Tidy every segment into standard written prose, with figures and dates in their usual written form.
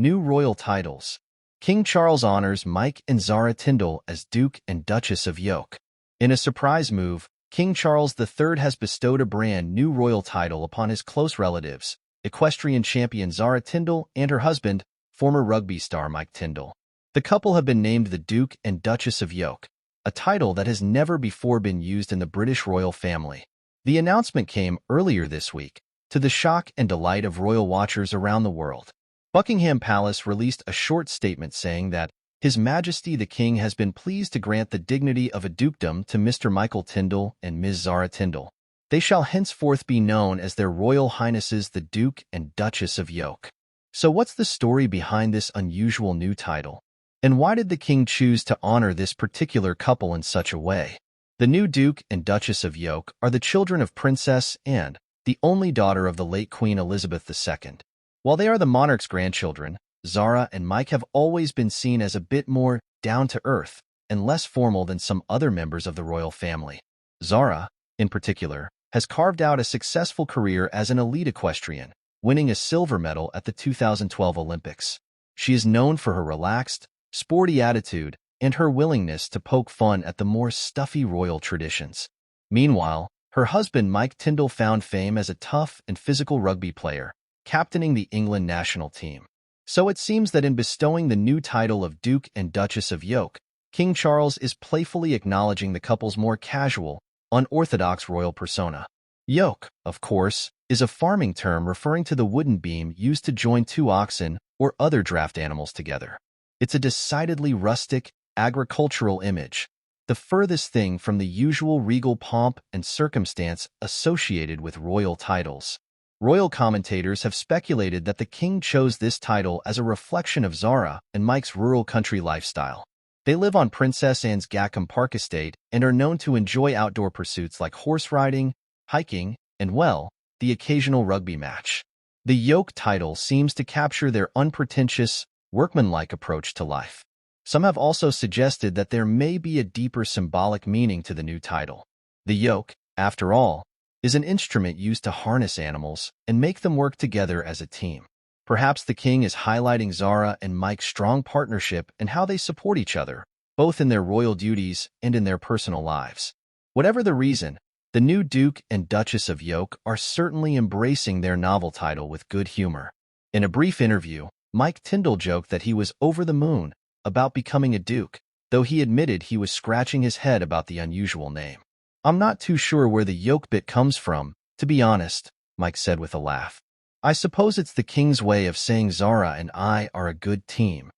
New royal titles. King Charles honors Mike and Zara Tindall as Duke and Duchess of York. In a surprise move, King Charles III has bestowed a brand new royal title upon his close relatives, equestrian champion Zara Tindall and her husband, former rugby star Mike Tindall. The couple have been named the Duke and Duchess of York, a title that has never before been used in the British royal family. The announcement came earlier this week, to the shock and delight of royal watchers around the world. Buckingham Palace released a short statement saying that His Majesty the King has been pleased to grant the dignity of a dukedom to Mr. Michael Tindall and Ms. Zara Tindall. They shall henceforth be known as Their Royal Highnesses the Duke and Duchess of York. So what's the story behind this unusual new title? And why did the king choose to honor this particular couple in such a way? The new Duke and Duchess of York are the children of Princess Anne, the only daughter of the late Queen Elizabeth II. While they are the monarch's grandchildren, Zara and Mike have always been seen as a bit more down-to-earth and less formal than some other members of the royal family. Zara, in particular, has carved out a successful career as an elite equestrian, winning a silver medal at the 2012 Olympics. She is known for her relaxed, sporty attitude and her willingness to poke fun at the more stuffy royal traditions. Meanwhile, her husband Mike Tindall found fame as a tough and physical rugby player, captaining the England national team. So it seems that in bestowing the new title of Duke and Duchess of York, King Charles is playfully acknowledging the couple's more casual, unorthodox royal persona. Yoke, of course, is a farming term referring to the wooden beam used to join two oxen or other draft animals together. It's a decidedly rustic, agricultural image, the furthest thing from the usual regal pomp and circumstance associated with royal titles. Royal commentators have speculated that the king chose this title as a reflection of Zara and Mike's rural country lifestyle. They live on Princess Anne's Gackham Park estate and are known to enjoy outdoor pursuits like horse riding, hiking, and, well, the occasional rugby match. The York title seems to capture their unpretentious, workmanlike approach to life. Some have also suggested that there may be a deeper symbolic meaning to the new title. The yoke, after all, is an instrument used to harness animals and make them work together as a team. Perhaps the king is highlighting Zara and Mike's strong partnership and how they support each other, both in their royal duties and in their personal lives. Whatever the reason, the new Duke and Duchess of York are certainly embracing their novel title with good humor. In a brief interview, Mike Tindall joked that he was over the moon about becoming a duke, though he admitted he was scratching his head about the unusual name. "I'm not too sure where the yoke bit comes from, to be honest," Mike said with a laugh. "I suppose it's the king's way of saying Zara and I are a good team.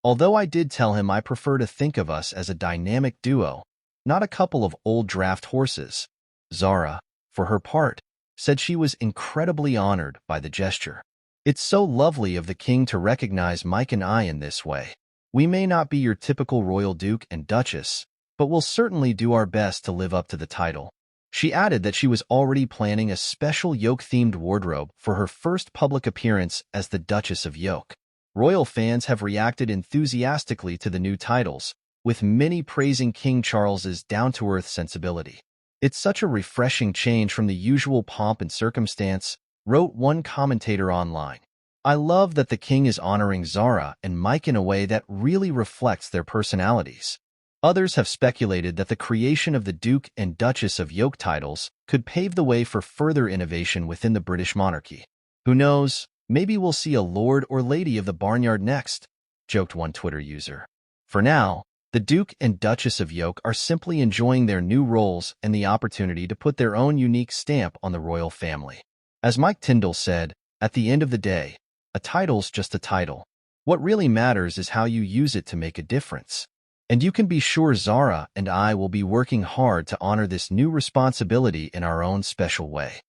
Although I did tell him I prefer to think of us as a dynamic duo, not a couple of old draft horses." Zara, for her part, said she was incredibly honored by the gesture. "It's so lovely of the king to recognize Mike and I in this way. We may not be your typical royal duke and duchess, but we'll certainly do our best to live up to the title." She added that she was already planning a special York-themed wardrobe for her first public appearance as the Duchess of York. Royal fans have reacted enthusiastically to the new titles, with many praising King Charles's down-to-earth sensibility. "It's such a refreshing change from the usual pomp and circumstance," wrote one commentator online. "I love that the king is honoring Zara and Mike in a way that really reflects their personalities." Others have speculated that the creation of the Duke and Duchess of York titles could pave the way for further innovation within the British monarchy. "Who knows, maybe we'll see a Lord or Lady of the Barnyard next," joked one Twitter user. For now, the Duke and Duchess of York are simply enjoying their new roles and the opportunity to put their own unique stamp on the royal family. As Mike Tindall said, "At the end of the day, a title's just a title. What really matters is how you use it to make a difference." And you can be sure Zara and I will be working hard to honor this new responsibility in our own special way.